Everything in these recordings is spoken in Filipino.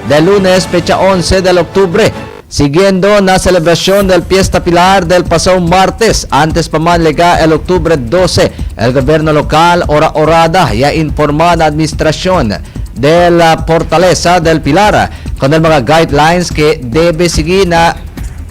del lunes, fecha 11 del octubre. Siguiendo la celebración del Fiesta Pilar del pasado martes, antes pa man llega el octubre 12, el gobierno local orada ya informa la administración de la Fortaleza del Pilar con el mga guidelines que debe seguir na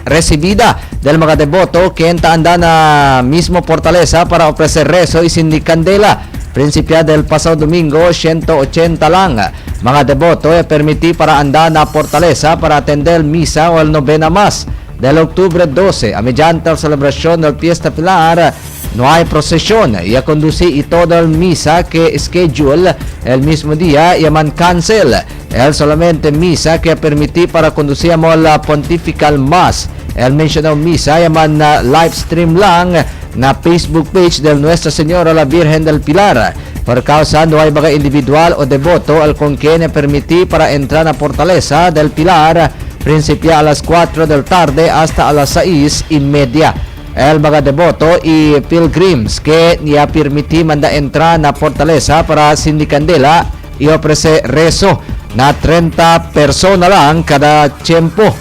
recibida del mga deboto que anda na mismo Fortaleza para ofrecer rezo y sindicandela. Prinsipya del pasado domingo, 180 lang mga deboto permití para andar na Fortaleza para atender misa o el novena más del octubre 12. A mediante la celebración del Fiesta Pilar, no hay procesión y a conducir y todo el misa que schedule el mismo día y man cancel. El solamente misa que permití para conducir la pontifical mass. El mencionado misa y man live stream lang na Facebook page del Nuestra Señora la Virgen del Pilar. Por causa no hay mga individual o devoto al con quien permití para entrar a Fortaleza del Pilar, principia a las 4 del tarde hasta a las 6:30. El mga devoto y pilgrims que ya permití manda entrar na Fortaleza para sindicandela y ofrece rezo na 30 persona lang cada tiempo.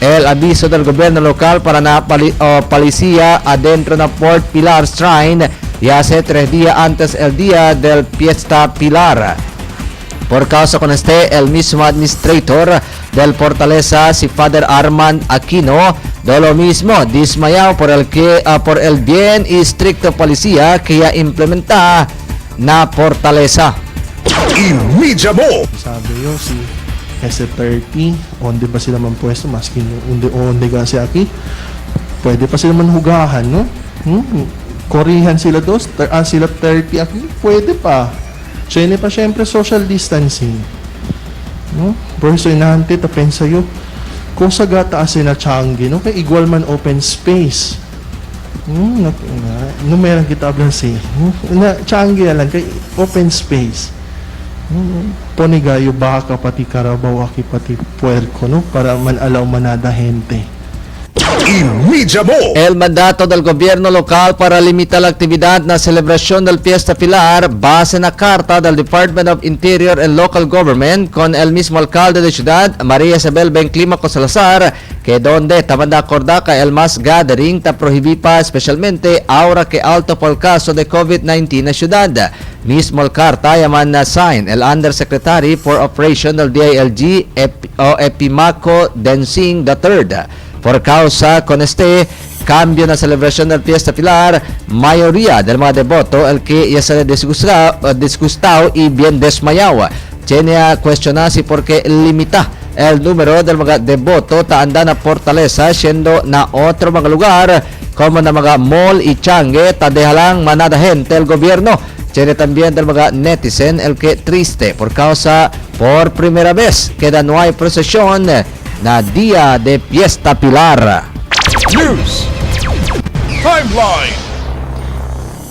El aviso del gobierno local para la policía adentro de Fort Pilar Shrine y hace 3 días antes el día del Fiesta Pilar. Por causa con el mismo administrador del Fortaleza, si Father Armand Aquino, de lo mismo, dismayado por el bien y estricto policía que ya implementa na Fortaleza. Inmediamo! Sabi yun, si SF30, onde pa sila man pwesto, maski onde kasi aki, pwede pa sila man hugahan, no? Korihan sila dos, sila 30 aki, pwede pa. Chene pa syempre social distancing. No? Pero so inahante, tapen sa'yo, kung sa gata asin na changi, no? Kaya igual man open space. No meron kita ablansi. Na changi lang, kay open space. Ponigayo baka pati karabaw aki pati puerco, no? Para man alaw manada gente. Inmediamo! El mandato del gobierno local para limitar la actividad na celebración del Fiesta Pilar base na carta del Department of Interior and Local Government con el mismo alcalde de ciudad, María Isabel Benclimaco Salazar, que donde tamanda acorda ka el mass gathering ta prohibí pa especialmente ahora que alto por el caso de COVID-19 na ciudad. Mismo el carta yaman na sign el Undersecretary for Operation del DILG Epimaco Densing III. Por causa con cambio na celebración del Fiesta Pilar, mayoría del mga devoto el que ya se disgustado y bien desmayado. Tiene cuestionar si porque limita el número del mga devoto ta anda na Fortaleza siendo na otro mga lugar como na mga mall y changue ta dejalang manada gente el gobierno. Tiene también del mga netizen el que triste por causa por primera vez que no hay procesión na Día de Fiesta Pilar. News Timeline.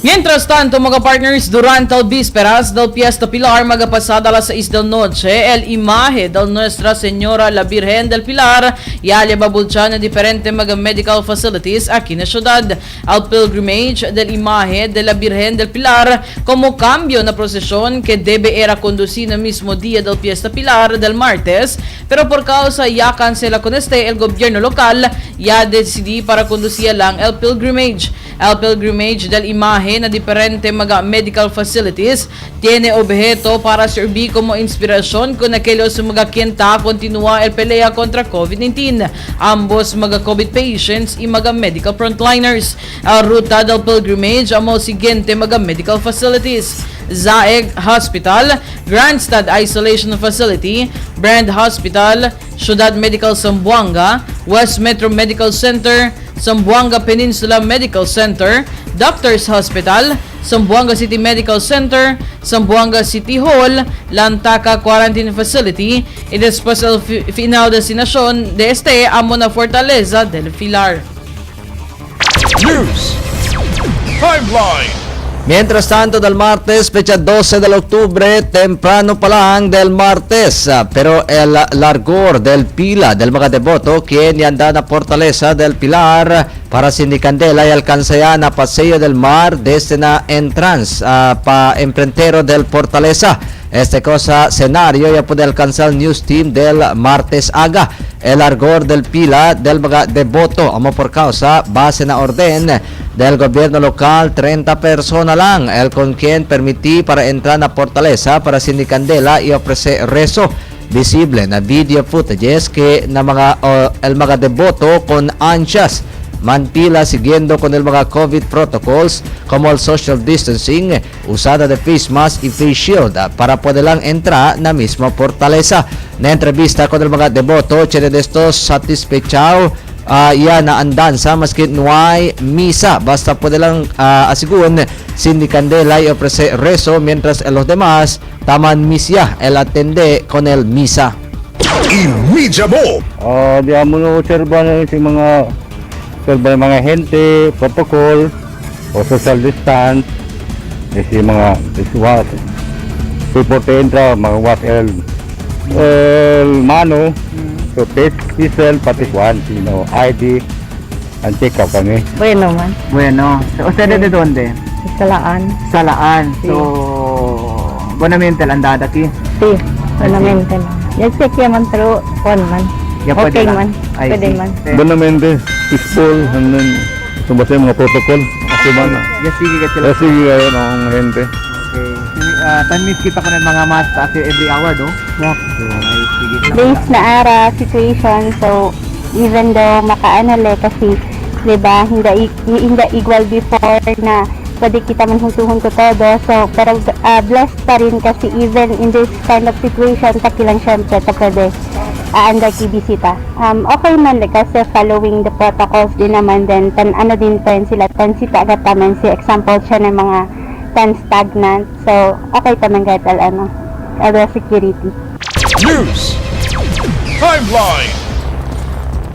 Mientras tanto, mga partners, durante el vísperas del Fiesta Pilar, magapasada a las 6 de la noche, el imahe de Nuestra Señora la Virgen del Pilar ya babulcha na diferente mga medical facilities aquí na ciudad. Al pilgrimage del imahe de la Virgen del Pilar como cambio na procesión que debe era conducir na mismo día del Fiesta Pilar del martes, pero por causa ya cancela con el gobierno local ya decidí para conducir lang el pilgrimage. El pilgrimage del imahe na diferente mga medical facilities tiene objeto para servir como inspirasyon kung aquellos mga quien continua el pelea contra COVID-19, ambos mga COVID patients y mga medical frontliners. Ang ruta del pilgrimage amo siguiente mga medical facilities: Zaeg Hospital, Grandstad Isolation Facility, Brand Hospital, Ciudad Medical Zamboanga, West Metro Medical Center, Zamboanga Peninsula Medical Center, Doctors Hospital, Zamboanga City Medical Center, Zamboanga City Hall, Lantaka Quarantine Facility, y después el final destinación de amo na Fortaleza del Pilar. News Timeline. Mientras tanto, del martes, fecha 12 de octubre, temprano pa lang del martes, pero el largor del pila del mga devoto quien anda na Fortaleza del Pilar para sindicandela y alcanza na Paseo del Mar desde na entrance pa emprentero del Fortaleza. Este cosa scenario ya puede alcanzar news team del martes aga. El argor del pila del mga deboto amo por causa base na orden del gobierno local 30 persona lang el con quien permití para entrar na fortaleza para sinicandela y ofrecer rezo visible na video footages que na mga el mga deboto con ansias manpila siguiendo con el mga COVID protocols como el social distancing, usada de face mask y face shield para poder lang entrar na misma fortaleza. Na entrevista con el mga deboto, chere de estos satisfechao ya na andanza maski no hay misa, basta puede lang asiguran sin candela y ofrecer rezo mientras los demás taman misya el atende con el misa. Media Mo. Di amo no observan si mga gente, protocol o social distance, si mga iswas support entra, mga was el mano, so test diesel, pati kuan, ID, and check up kami. Bueno man, Bueno, ¿usted de dónde? Salaan. Salaan. Sí. So, buenamente la andada aquí. Sí, solamente man. Ya check man, pero one man. Ya Okay pwede lang. man, Ay, pwede sí. man. Bonamente, peaceful, and then sumbasa yung mga protocol. Kasi man, Ya sige ka sila. kasi ngayon ang gente. Okay. Tanmis kita ko ng mga mask kasi every hour, no? Yeah. Ay, sige. Based na ara situation, so even though makaanale kasi, di ba, hindi equal before na pwede kita man hunto todo. So, pero blessed pa rin kasi even in this kind of situation, takilang syempre, ta pwede aanda kibisita. Okay man kasi following the protocols din naman din ano din pa sila sita agataman si example siya ng mga stagnant, so okay taman kahit other security. News. Timeline.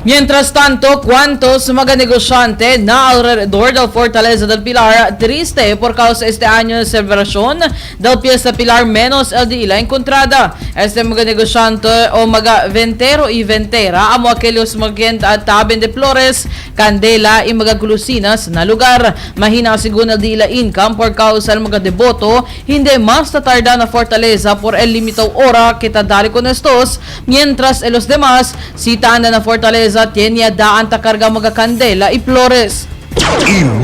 Mientras tanto, ¿cuántos mga negosyante na alrededor del Fortaleza del Pilar triste por causa este año de celebración del Fiesta Pilar menos el de la encontrada? Este mga negosyante o mga ventero y ventera amo aquellos mga taben de flores, candela y mga gulusinas na lugar. Mahina según el de la income por causa del mga deboto, hindi mas tatarda na Fortaleza por el limitado hora que tadali con estos, mientras los demás citan na Fortaleza tiene daan ta karga mga kandela y flores.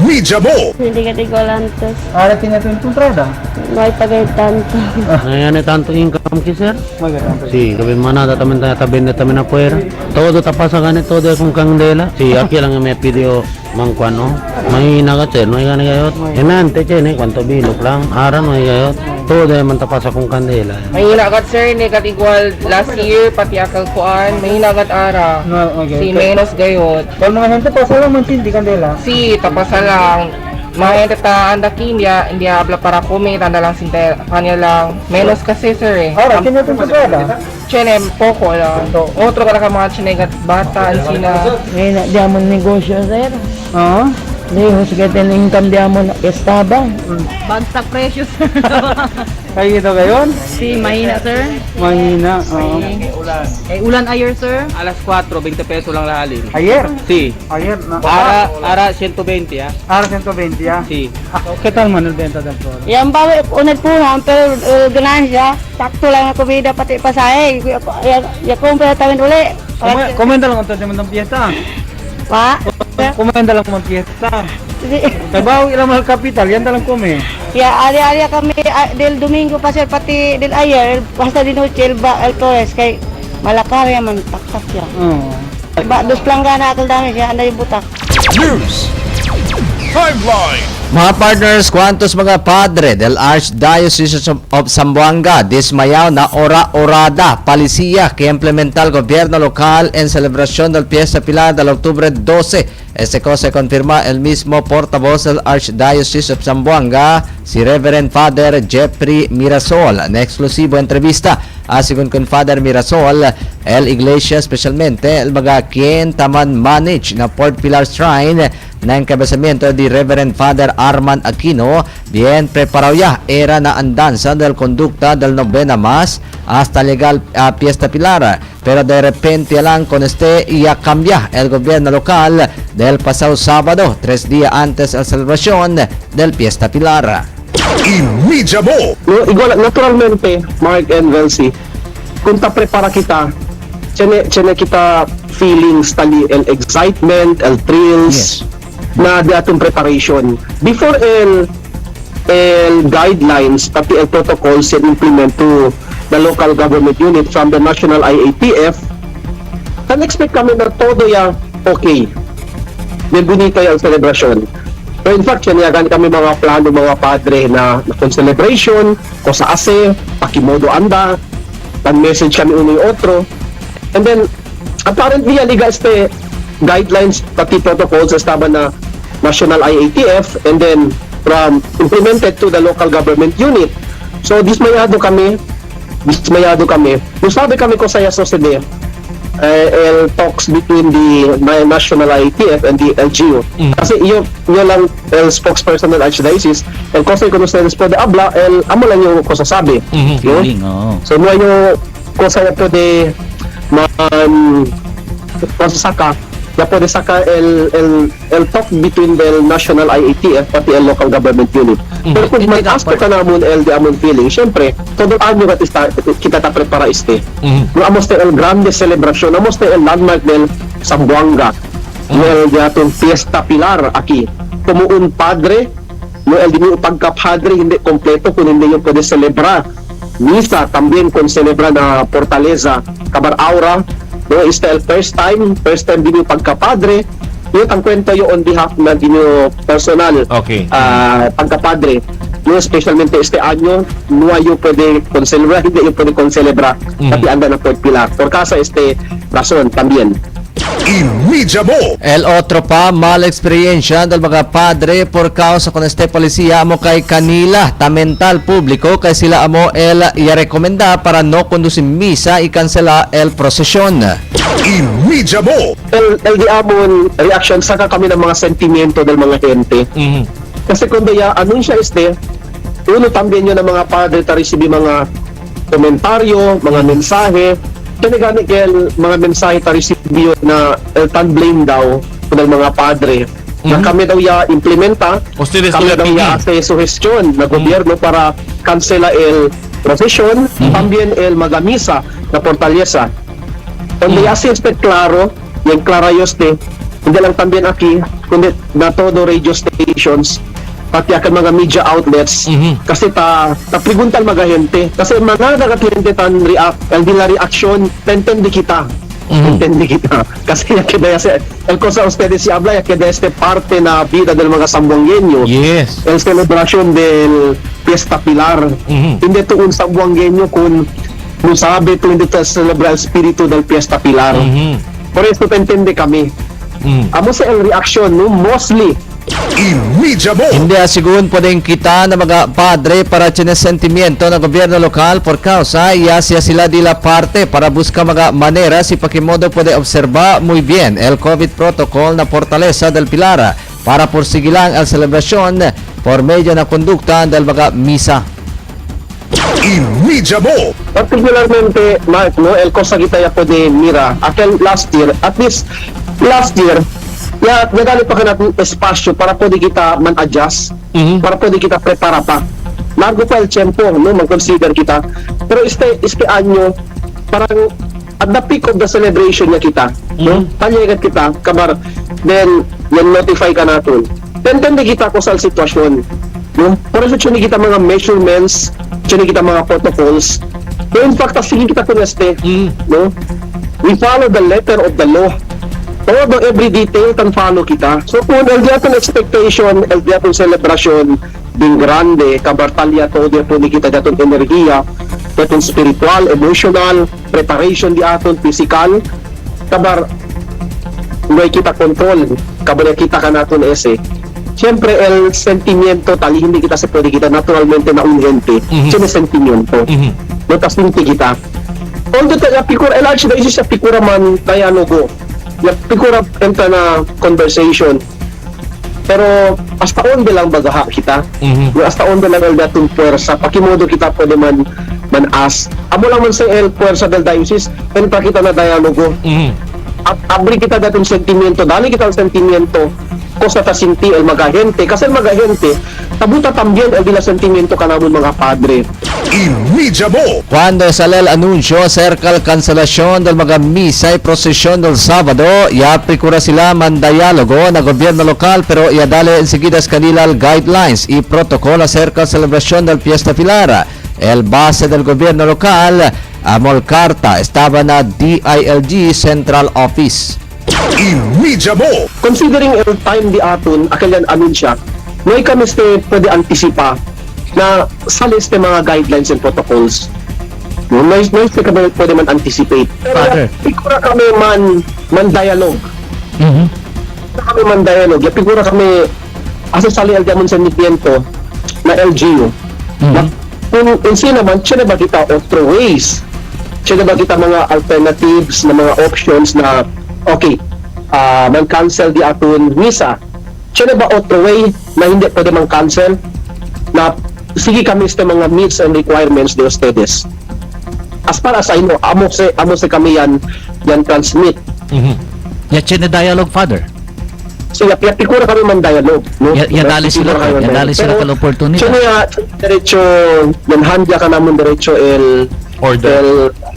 Media Mo. Hindi ka tigolantes, Ahora tiene tu entrada. no hay pagay tanto. Ngayon tanto income ki sir? Maganda. Sí, kami manada también tabi también afuera. Todo tapasa ganit todo kung candela. Sí, aquí lang may video mangkuano. Mahina ka sir, no hay gani gayot. Enante chene kwanto bilok lang. Ara no hay gayot. Todo man tapasa kung candela. Mahina agad sir, hindi kat igual last year, pati akal kuan, mahina agad ara. No, okay. Si menos gayot. Kalau mga gente pasa lang man hindi kandela. Si tapasa lang, mga gente ta anda ki, hindi habla para kumi, tanda lang sinte, kanya lang. Menos kasi sir eh. Ahora tiene tu entrada. Chene, poko lang. Otro ka mga chinegat bata, sina. Ngayon na diamond negosyo sir. Oo. Ngayon sige din income diamond estaba. Bagsak presyo sir. Kayo ito gayon? Si mahina sir. Mahina. Oo. Ulan ayer sir. Alas 4, 20 peso lang lahalin. Ayer. Sí. Ayer na. Ara 120 ah. Ahora 120 ya. Sí. ¿Qué tal man el venta del flor? Yan ba unad po na pero ganansya, sakto lang ako bida pati pasahe. Ya kumpara tamin uli. Comenta lang kung tayo ng piyesta. Pa? Comenta lang kung piyesta. Trabaho ilang mahal kapital, yan talang kome. Ya ari-ari kami del Domingo pa sir pati del ayer basta din hotel ba el Torres kay malakar man taktak ya. Oo. Ba dos planggana akal dami siya anday butak. News. Timeline. Mga partners, kuantos mga padre del Archdiocese of Zamboanga dismayaw na orada palisiya que implementa el gobierno local en celebración del Fiesta Pilar del octubre 12. Este cosa se confirma el mismo portavoz del Archdiocese of Zamboanga, si Reverend Father Jeffrey Mirasol, en exclusivo entrevista. Según con Father Mirasol, el iglesia especialmente el mga quien taman manage na Port Pilar Shrine na encabezamiento de Reverend Father Arman Aquino, bien preparado ya era na andanza del conducta del novena más hasta legal Fiesta Pilar, pero de repente lang con ya cambia el gobierno local del pasado sábado, 3 días antes de la celebración del Fiesta Pilar. Imidya mo! No, igual, naturalmente, Mark and Welsi, kung prepara kita, tiene kita feelings tali el excitement, el thrills, na di atong preparation. Before el guidelines, pati el protocols and implement to the local government unit from the National IATF, kan expect kami na todo ya okay. May bonito yung celebration. So in fact, sinayagan kami mga plano, mga padre na kung celebration, ko sa ase, pakimodo anda, message kami uno yung otro. And then, apparently, liga este guidelines, pati protocols, estaba na National IATF, and then from implemented to the local government unit. So, dismayado kami. Yung sabi kami ko sa Yasosede, talks between the National IATF and the LGU. Kasi yun lang el spokesperson ng Archdiocese, el Consejo de Ustedes puede habla, amo lang yung sasabi. Feeling, oo. So no yung cosa ya puede masasaka, ya puede saka el talk between the National IATF pati el local government unit. Pero kung mag-asto ka naman el di amon feeling, syempre, todo año kita ta prepara no amos el grande celebration, amos el landmark del Zamboanga, el de atong Fiesta Pilar aquí. Como un padre, no el dinyo pagkapadre hindi kompleto kung hindi yung pwede celebrar. Misa también con celebrar na Fortaleza, Cabar Aura, no, is the first time din yung pagkapadre. Yun ang kwento yung on behalf na dinyo personal pagkapadre. No, especialmente este año, no yung pwede concelebrar, hindi yung pwede concelebrar, tapi anda na po Pilar. Por casa razón también. Imidya mo! El otro pa, mala experiencia del mga padre por causa con este policía amo kay kanila, ta mental público kay sila amo el i-recomenda para no conducir misa y cancela el procesión. Imidya mo! El di amon reaction saka kami ng mga sentimiento del mga gente. Kasi kundo ya anunsya uno también yun ng mga padre ta receive mga komentaryo, mga mensahe. Tinigani kaya mga mensahe ta receive yun na tan blame daw ng mga padre. Na kami daw ya implementa, kami daw ya hace suggestion na gobyerno para cancela el procession, también el magamisa na Fortaleza. Donde ya se claro, yung clarayos hindi lang también aquí, kundi na todo radio stations, pati akan mga media outlets, kasi ta preguntan mga gente, kasi mga nagakliente tan el di la reaction, entende kita, kasi ya queda el cosa ustedes si habla, ya queda parte na vida del mga Zamboangueño, el celebración del Fiesta Pilar, hindi to un Zamboangueño kung sabi to hindi to celebrar el espiritu del Fiesta Pilar. Por eso entende kami. Amo sa el reaction, no, mostly Imidya mo! Hindi asigun pwedeng kita na mga padre para sinesentimiento ng gobyerno lokal por causa y hacia sila di la parte para buscar mga manera si Pakimodo puede observar muy bien el COVID protocol na Fortaleza del Pilar para porsigilan el celebración por medio na kondukta del mga misa. Imidya mo! Particularmente, Mark, no, el cosa kita ya pwede mira, aquel last year, at least last year, ya nagali pa ka natin espasyo para pwede kita man-adjust, para pwede kita prepara pa. Largo pa el tiempo, no, mag-consider kita. Pero este anyo, parang at the peak of the celebration niya kita, no? Tanyagat kita, kamar, then, yan notify ka natin. Then kita ko sa sitwasyon, no? Por eso chuni kita mga measurements, chuni kita mga protocols. So in fact, sige kita kung no? We follow the letter of the law. Todo every detail kan follow kita. So kung el dia ton expectation, el dia ton celebration din grande, kabartalya todo po ni kita daton enerhiya, daton spiritual, emotional, preparation di aton physical, kabar ngay kita control, kabar kita kanaton Siyempre el sentimiento tali hindi kita sa pwede kita naturalmente na unhente. Siyempre sentimiento. No tas hindi kita. Although tayo pikura el archdiocese sa pikura man tayo go. Ya pikura enta na conversation. Pero hasta onde lang bagaha kita. Hasta onde lang el datong puwersa. Pakimodo kita pwede man as. Amo lang man sa el puwersa del diocese, enta kita na dialogo. Abri kita datong sentimiento, dali kita ang sentimiento, cosa ta sinti el mga gente. Kasi el mga gente, tabuta también el de la sentimiento kanamon mga padre. Inmedia mo. Cuando sale el anuncio acerca de la cancelación del mga misa y procesión del sábado, ya procura sila mandayalogo na gobierno local pero ya dale enseguida kanila el guidelines y protocolo acerca de la celebración del Fiesta Pilar. El base del gobierno local, Amolcarta, estaba na DILG Central Office. Inmedia mo. Considering el time di aton akalyan anunsya, ngay kami pwede antisipa na sa liste mga guidelines and protocols. No, may kami pwede man anticipate. Pero figura kami man dialogue. Kami man dialogue. Figura kami asa sali el diamond sentimiento na LGU. Na kung sino naman, siya na ba kita other ways? Siya na ba kita mga alternatives na mga options na okay, man cancel di aton misa. Siya na ba other way na hindi pwede man cancel na sige kami sa mga needs and requirements de ustedes. As far as I know, amo se kami yan transmit. Ya chene dialogue, Father. So yapikura kami man dialogue, no? Ya dali sila kal opportunity. Siya derecho yan handya ka namon derecho el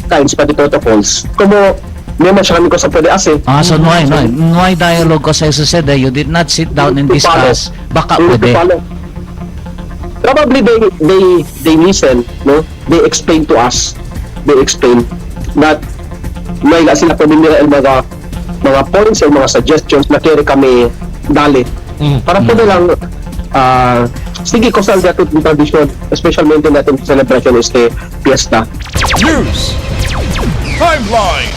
times pa di protocols. Como may siya kami ko sa pwede ase. So no hay dialogue kasi sucede. You did not sit down and discuss. Baka pwede. Probably they listen, no? They explain to us. They explain that may sila pwede nila mga points o mga suggestions na kaya kami dali. Para pwede lang sige ko sa dapat ng tradisyon, especially natin celebration este fiesta. News. Timeline.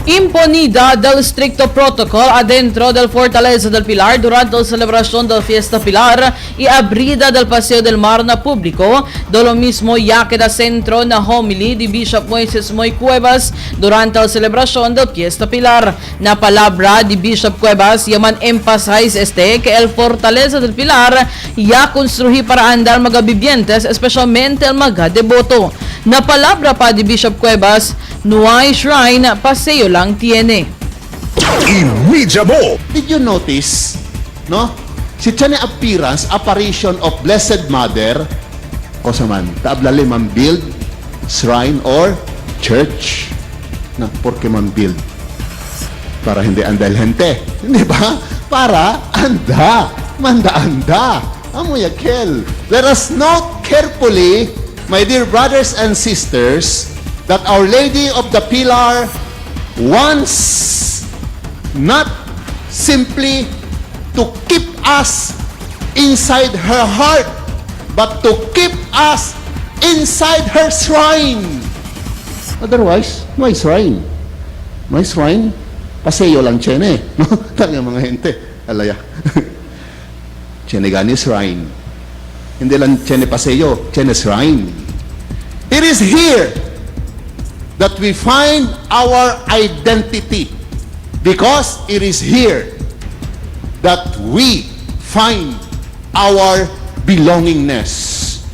Imponida del stricto protocol adentro del Fortaleza del Pilar durante la celebración del Fiesta Pilar y abrida del Paseo del Mar na público, do lo mismo ya queda centro na homily de Bishop Moises Moy Cuevas durante la celebración del Fiesta Pilar. Na palabra de Bishop Cuevas, yaman emphasize que el Fortaleza del Pilar ya construí para andar mga vivientes, especialmente el mga devoto. Na palabra pa de Bishop Cuevas, no hay shrine, paseo lang tiene. Inmedia mo. Did you notice, no? Si tiyan apparition of Blessed Mother, kosa man, taablali man build shrine or church. Na, porque man build? Para hindi andal gente. Hindi ba? Para manda-anda. Amo yakel. Let us note carefully, my dear brothers and sisters, that Our Lady of the Pilar wants not simply to keep us inside her heart, but to keep us inside her shrine. Otherwise, may shrine. May shrine, paseo lang chene. No? Tanga mga gente. Alaya. Chene gani shrine. Hindi lang chene paseo, chene shrine. It is here that we find our identity, because it is here that we find our belongingness.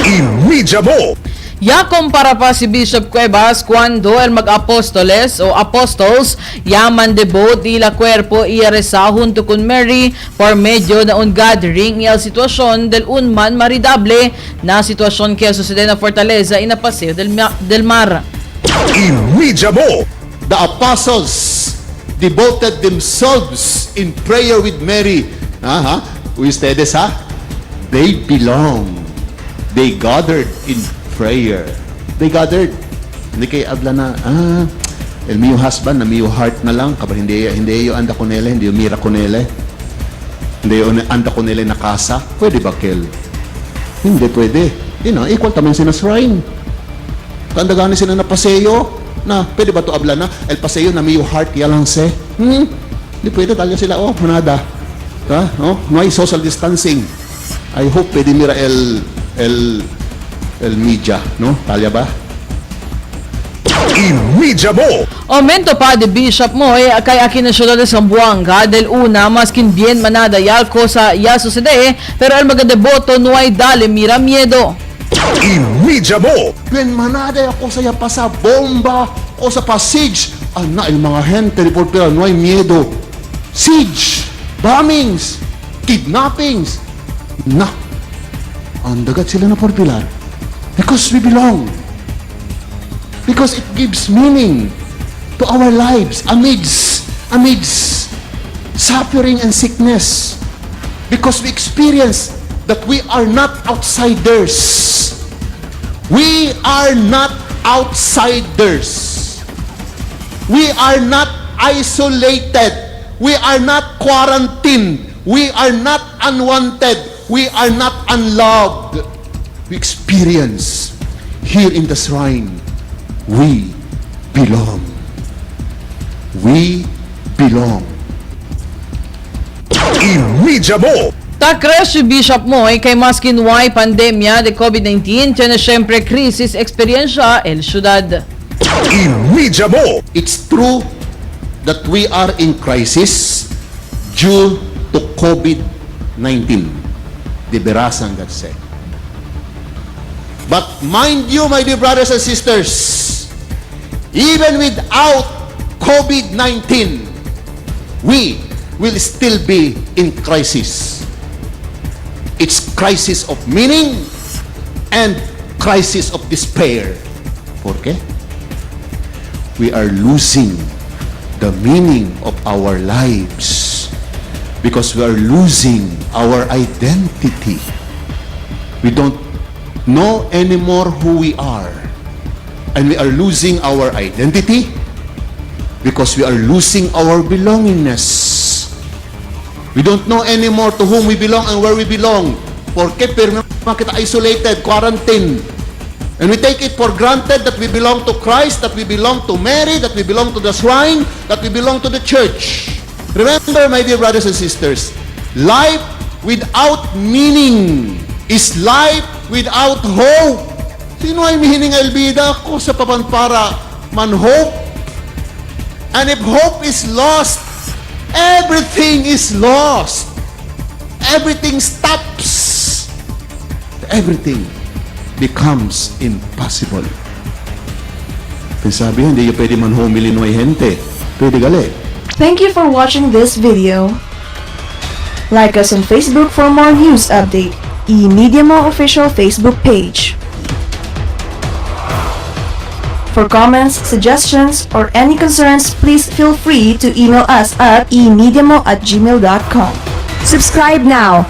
Inmedia mo. Ya kumpara pa si Bishop Cuevas cuando el mag-apóstoles o apostles yaman devote ila cuerpo y reza junto con Mary por medio na un gathering y al sitwasyon del unman maridable na sitwasyon kaya sucede na Fortaleza y na Paseo del Mar. Inmedia mo. The apostles devoted themselves in prayer with Mary. Ustedes, they belong. They gathered in prayer. They gathered. Hindi kayo abla na, el mio husband, na mio heart na lang, kapag hindi yung anda ko nila, hindi yung mira ko nila, hindi yung anda ko nila na kasa. Pwede ba, Kel? Hindi pwede. Equal taman sila sa shrine. Kandagani sila na paseo, na pwede ba to abla na? El paseo na mio heart, yalang se. Hindi pwede, talya sila, manada. No hay social distancing. I hope pwede mira el media, no? Talya ba? Inmedia mo. Aumento pa de Bishop Moy kay aquí na ciudad de Zamboanga del una maskin bien manada yal cosa ya sucede pero el mga devoto no hay dale mira miedo. Inmedia mo. Bien manada ako sa pasa bomba o sa siege. El mga gente reportera no hay miedo. Siege, bombings, kidnappings. Na, ang dagat sila na for Pilar. Because we belong. Because it gives meaning to our lives amidst suffering and sickness. Because we experience that we are not outsiders. We are not outsiders. We are not isolated. We are not quarantined. We are not unwanted. We are not unloved. We experience here in the shrine, we belong. We belong. Imidya mo. Takres si Bishop Moy kay maskin why pandemya de COVID-19 tiyan na syempre krisis eksperyensya el syudad. Imidya mo. It's true that we are in crisis due to COVID-19. The Berasan God said. But mind you, my dear brothers and sisters, even without COVID-19, we will still be in crisis. It's crisis of meaning and crisis of despair. ¿Por qué? We are losing the meaning of our lives because we are losing our identity. We don't know anymore who we are. And we are losing our identity because we are losing our belongingness. We don't know anymore to whom we belong and where we belong. Porque pero kita isolated, quarantined. And we take it for granted that we belong to Christ, that we belong to Mary, that we belong to the shrine, that we belong to the church. Remember, my dear brothers and sisters, life without meaning is life without hope. Sino ay mihining albida ko sa papanpara man hope? And if hope is lost, everything is lost. Everything stops. Everything becomes impossible. Sabi hindi yung pwede man humili no ay hente. Pwede gali. Thank you for watching this video. Like us on Facebook for more news update. eMedia Mo official Facebook page. For comments, suggestions, or any concerns, please feel free to email us at emediamo@gmail.com. Subscribe now